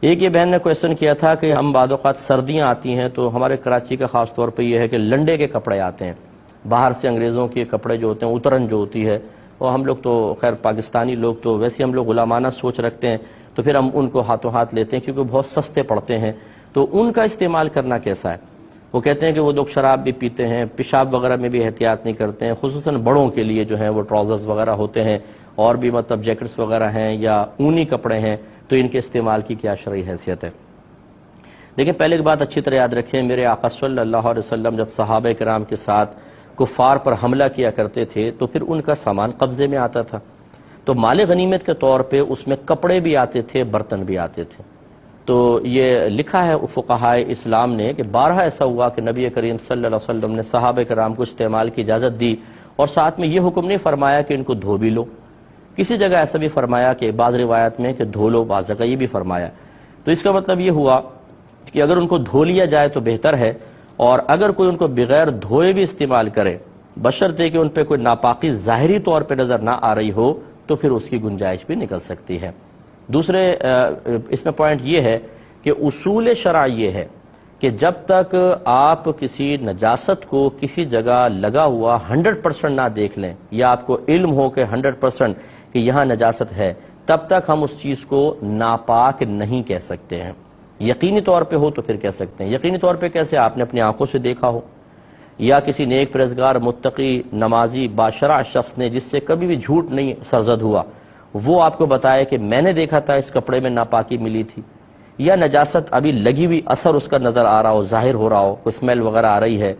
ایک یہ بہن نے کویسچن کیا تھا کہ ہم بعض اوقات سردیاں آتی ہیں تو ہمارے کراچی کا خاص طور پہ یہ ہے کہ لنڈے کے کپڑے آتے ہیں باہر سے، انگریزوں کے کپڑے جو ہوتے ہیں، اترن جو ہوتی ہے، اور ہم لوگ تو خیر پاکستانی لوگ تو ویسے ہم لوگ غلامانہ سوچ رکھتے ہیں، تو پھر ہم ان کو ہاتھوں ہاتھ لیتے ہیں کیونکہ بہت سستے پڑتے ہیں۔ تو ان کا استعمال کرنا کیسا ہے؟ وہ کہتے ہیں کہ وہ لوگ شراب بھی پیتے ہیں، پیشاب وغیرہ میں بھی احتیاط نہیں کرتے ہیں، خصوصاً بڑوں کے لیے جو ہیں وہ ٹراؤزرز وغیرہ ہوتے ہیں اور بھی مطلب جیکٹس وغیرہ ہیں یا اونی کپڑے ہیں، تو ان کے استعمال کی کیا شرعی حیثیت ہے؟ دیکھیں، پہلے ایک بات اچھی طرح یاد رکھیں، میرے آقا صلی اللہ علیہ وسلم جب صحابہ کرام کے ساتھ کفار پر حملہ کیا کرتے تھے تو پھر ان کا سامان قبضے میں آتا تھا، تو مال غنیمت کے طور پہ اس میں کپڑے بھی آتے تھے، برتن بھی آتے تھے۔ تو یہ لکھا ہے فقہائے اسلام نے کہ بارہا ایسا ہوا کہ نبی کریم صلی اللہ علیہ وسلم نے صحابہ کرام کو استعمال کی اجازت دی، اور ساتھ میں یہ حکم نہیں فرمایا کہ ان کو دھو بھی لو، کسی جگہ ایسا بھی فرمایا کہ بعض روایت میں کہ دھو لو، بعض جگہ یہ بھی فرمایا۔ تو اس کا مطلب یہ ہوا کہ اگر ان کو دھو لیا جائے تو بہتر ہے، اور اگر کوئی ان کو بغیر دھوئے بھی استعمال کرے بشرطے کہ ان پہ کوئی ناپاکی ظاہری طور پہ نظر نہ آ رہی ہو تو پھر اس کی گنجائش بھی نکل سکتی ہے۔ دوسرے اس میں پوائنٹ یہ ہے کہ اصول شرع یہ ہے کہ جب تک آپ کسی نجاست کو کسی جگہ لگا ہوا 100% نہ دیکھ لیں، یا آپ کو علم ہو کہ 100% کہ یہاں نجاست ہے، تب تک ہم اس چیز کو ناپاک نہیں کہہ سکتے ہیں۔ یقینی طور پہ ہو تو پھر کہہ سکتے ہیں۔ یقینی طور پہ کیسے؟ آپ نے اپنی آنکھوں سے دیکھا ہو، یا کسی نیک پرہیزگار متقی نمازی باشرع شخص نے جس سے کبھی بھی جھوٹ نہیں سرزد ہوا، وہ آپ کو بتائے کہ میں نے دیکھا تھا اس کپڑے میں ناپاکی ملی تھی، یا نجاست ابھی لگی ہوئی اثر اس کا نظر آ رہا ہو، ظاہر ہو رہا ہو، کوئی اسمیل وغیرہ آ رہی ہے،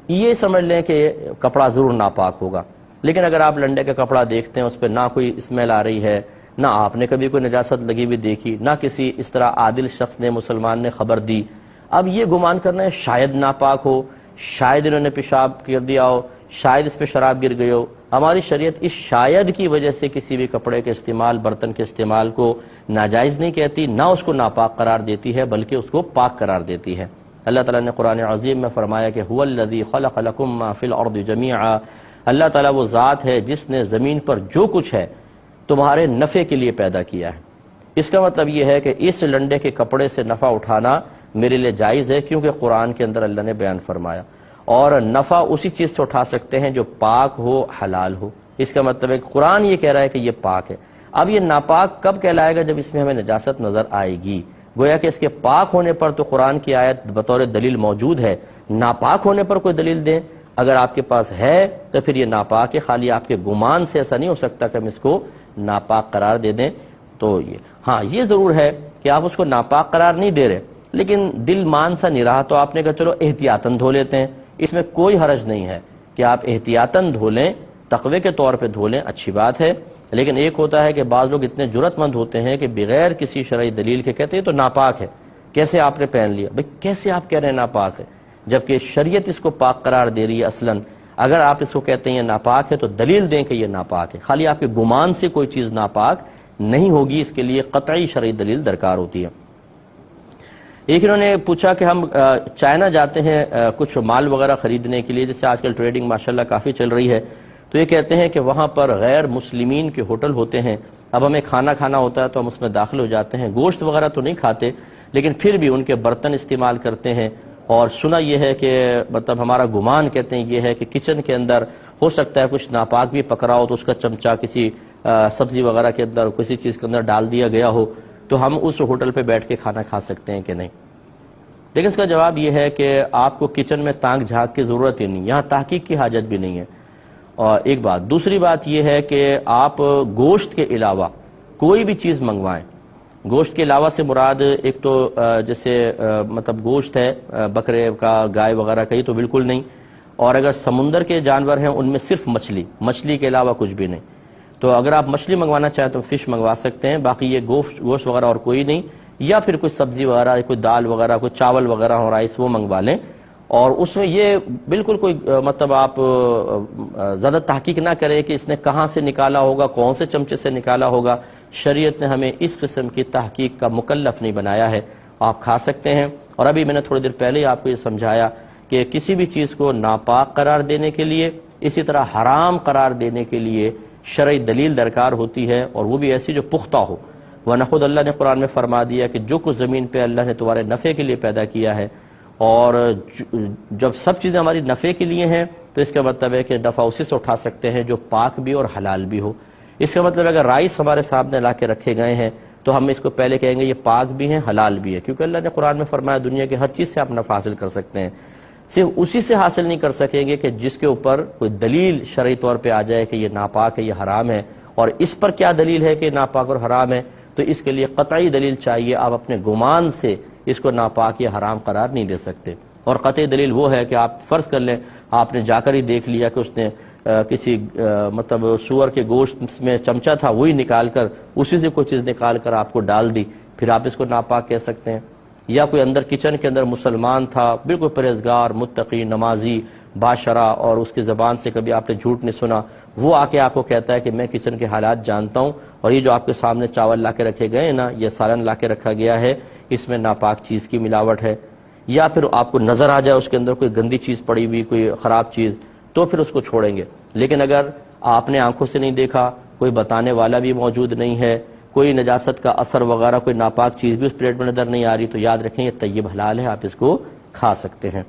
یہ سمجھ لیں کہ کپڑا ضرور ناپاک ہوگا۔ لیکن اگر آپ لنڈے کا کپڑا دیکھتے ہیں، اس پہ نہ کوئی اسمیل آ رہی ہے، نہ آپ نے کبھی کوئی نجاست لگی ہوئی دیکھی، نہ کسی اس طرح عادل شخص نے، مسلمان نے خبر دی، اب یہ گمان کرنا ہے شاید ناپاک ہو، شاید انہوں نے پیشاب کر دیا ہو، شاید اس پہ شراب گر گئی ہو۔ ہماری شریعت اس شاید کی وجہ سے کسی بھی کپڑے کے استعمال، برتن کے استعمال کو ناجائز نہیں کہتی، نہ اس کو ناپاک قرار دیتی ہے، بلکہ اس کو پاک قرار دیتی ہے۔ اللہ تعالیٰ نے قرآن عظیم میں فرمایا کہ هو الذی خلق لکم ما فی الارض جمیعا، اللہ تعالیٰ وہ ذات ہے جس نے زمین پر جو کچھ ہے تمہارے نفع کے لیے پیدا کیا ہے۔ اس کا مطلب یہ ہے کہ اس لنڈے کے کپڑے سے نفع اٹھانا میرے لیے جائز ہے، کیونکہ قرآن کے اندر اللہ نے بیان فرمایا، اور نفع اسی چیز سے اٹھا سکتے ہیں جو پاک ہو، حلال ہو۔ اس کا مطلب ہے کہ قرآن یہ کہہ رہا ہے کہ یہ پاک ہے۔ اب یہ ناپاک کب کہلائے گا؟ جب اس میں ہمیں نجاست نظر آئے گی۔ گویا کہ اس کے پاک ہونے پر تو قرآن کی آیت بطور دلیل موجود ہے، ناپاک ہونے پر کوئی دلیل دیں اگر آپ کے پاس ہے تو پھر یہ ناپاک ہے، خالی آپ کے گمان سے ایسا نہیں ہو سکتا کہ ہم اس کو ناپاک قرار دے دیں۔ تو یہ ضرور ہے کہ آپ اس کو ناپاک قرار نہیں دے رہے، لیکن دل مان سا نہیں رہا تو آپ نے کہا چلو احتیاطاً دھو لیتے ہیں، اس میں کوئی حرج نہیں ہے کہ آپ احتیاطاً دھو لیں، تقوی کے طور پہ دھو لیں، اچھی بات ہے۔ لیکن ایک ہوتا ہے کہ بعض لوگ اتنے جرأت مند ہوتے ہیں کہ بغیر کسی شرعی دلیل کے کہتے ہیں تو ناپاک ہے، کیسے آپ نے پہن لیا؟ بھئی کیسے آپ کہہ رہے ہیں ناپاک ہے جبکہ شریعت اس کو پاک قرار دے رہی ہے اصلاً؟ اگر آپ اس کو کہتے ہیں یہ ناپاک ہے تو دلیل دیں کہ یہ ناپاک ہے، خالی آپ کے گمان سے کوئی چیز ناپاک نہیں ہوگی، اس کے لیے قطعی شرعی دلیل درکار ہوتی ہے۔ ایک انہوں نے پوچھا کہ ہم چائنا جاتے ہیں کچھ مال وغیرہ خریدنے کے لیے، جیسے آج کل ٹریڈنگ ماشاءاللہ کافی چل رہی ہے، تو یہ کہتے ہیں کہ وہاں پر غیر مسلمین کے ہوٹل ہوتے ہیں، اب ہمیں کھانا کھانا ہوتا ہے تو ہم اس میں داخل ہو جاتے ہیں، گوشت وغیرہ تو نہیں کھاتے لیکن پھر بھی ان کے برتن استعمال کرتے ہیں، اور سنا یہ ہے کہ مطلب ہمارا گمان کہتے ہیں یہ ہے کہ کچن کے اندر ہو سکتا ہے کچھ ناپاک بھی پکڑا ہو تو اس کا چمچہ کسی سبزی وغیرہ کے اندر، کسی چیز کے اندر ڈال دیا گیا ہو، تو ہم اس ہوٹل پہ بیٹھ کے کھانا کھا سکتے ہیں کہ نہیں؟ لیکن اس کا جواب یہ ہے کہ آپ کو کچن میں تانک جھانک کی ضرورت ہی نہیں، یہاں تحقیق کی حاجت بھی نہیں ہے، اور ایک بات۔ دوسری بات یہ ہے کہ آپ گوشت کے علاوہ کوئی بھی چیز منگوائیں، گوشت کے علاوہ سے مراد ایک تو جیسے مطلب گوشت ہے بکرے کا، گائے وغیرہ کا، یہ تو بالکل نہیں، اور اگر سمندر کے جانور ہیں ان میں صرف مچھلی کے علاوہ کچھ بھی نہیں، تو اگر آپ مچھلی منگوانا چاہیں تو فش منگوا سکتے ہیں، باقی یہ گوشت وغیرہ اور کوئی نہیں، یا پھر کوئی سبزی وغیرہ، کوئی دال وغیرہ، کوئی چاول وغیرہ ہو، رائس، وہ منگوا لیں، اور اس میں یہ بالکل کوئی مطلب آپ زیادہ تحقیق نہ کریں کہ اس نے کہاں سے نکالا ہوگا، کون سے چمچے سے نکالا ہوگا۔ شریعت نے ہمیں اس قسم کی تحقیق کا مکلف نہیں بنایا ہے، آپ کھا سکتے ہیں۔ اور ابھی میں نے تھوڑی دیر پہلے آپ کو یہ سمجھایا کہ کسی بھی چیز کو ناپاک قرار دینے کے لیے، اسی طرح حرام قرار دینے کے لیے شرعی دلیل درکار ہوتی ہے، اور وہ بھی ایسی جو پختہ ہو۔ ورنہ خود اللہ نے قرآن میں فرما دیا کہ جو کچھ زمین پہ اللہ نے تمہارے نفع کے لیے پیدا کیا ہے، اور جب سب چیزیں ہماری نفع کے لیے ہیں تو اس کا مطلب ہے کہ نفع اسی سے اٹھا سکتے ہیں جو پاک بھی اور حلال بھی ہو۔ اس کا مطلب اگر رائس ہمارے سامنے لا کے رکھے گئے ہیں تو ہم اس کو پہلے کہیں گے یہ پاک بھی ہیں حلال بھی ہے، کیونکہ اللہ نے قرآن میں فرمایا دنیا کے ہر چیز سے آپ نفع حاصل کر سکتے ہیں، صرف اسی سے حاصل نہیں کر سکیں گے کہ جس کے اوپر کوئی دلیل شرعی طور پہ آ جائے کہ یہ ناپاک ہے، یہ حرام ہے، اور اس پر کیا دلیل ہے کہ ناپاک اور حرام ہے، تو اس کے لیے قطعی دلیل چاہیے۔ آپ اپنے گمان سے اس کو ناپاک یا حرام قرار نہیں دے سکتے، اور قطعی دلیل وہ ہے کہ آپ فرض کر لیں آپ نے جا کر ہی دیکھ لیا کہ اس نے کسی مطلب سور کے گوشت میں چمچہ تھا، وہی نکال کر اسی سے کوئی چیز نکال کر آپ کو ڈال دی، پھر آپ اس کو ناپاک کہہ سکتے ہیں؟ یا کوئی اندر کچن کے اندر مسلمان تھا، بالکل پرہیزگار، متقی، نمازی، باشرع، اور اس کی زبان سے کبھی آپ نے جھوٹ نہیں سنا، وہ آ کے آپ کو کہتا ہے کہ میں کچن کے حالات جانتا ہوں، اور یہ جو آپ کے سامنے چاول لا کے رکھے گئے ہیں نا، یہ سالن لا کے رکھا گیا ہے، اس میں ناپاک چیز کی ملاوٹ ہے، یا پھر آپ کو نظر آ جائے اس کے اندر کوئی گندی چیز پڑی ہوئی، کوئی خراب چیز، تو پھر اس کو چھوڑیں گے۔ لیکن اگر آپ نے آنکھوں سے نہیں دیکھا، کوئی بتانے والا بھی موجود نہیں ہے، کوئی نجاست کا اثر وغیرہ، کوئی ناپاک چیز بھی اس پلیٹ میں نظر نہیں آ رہی، تو یاد رکھیں یہ طیب حلال ہے، آپ اس کو کھا سکتے ہیں۔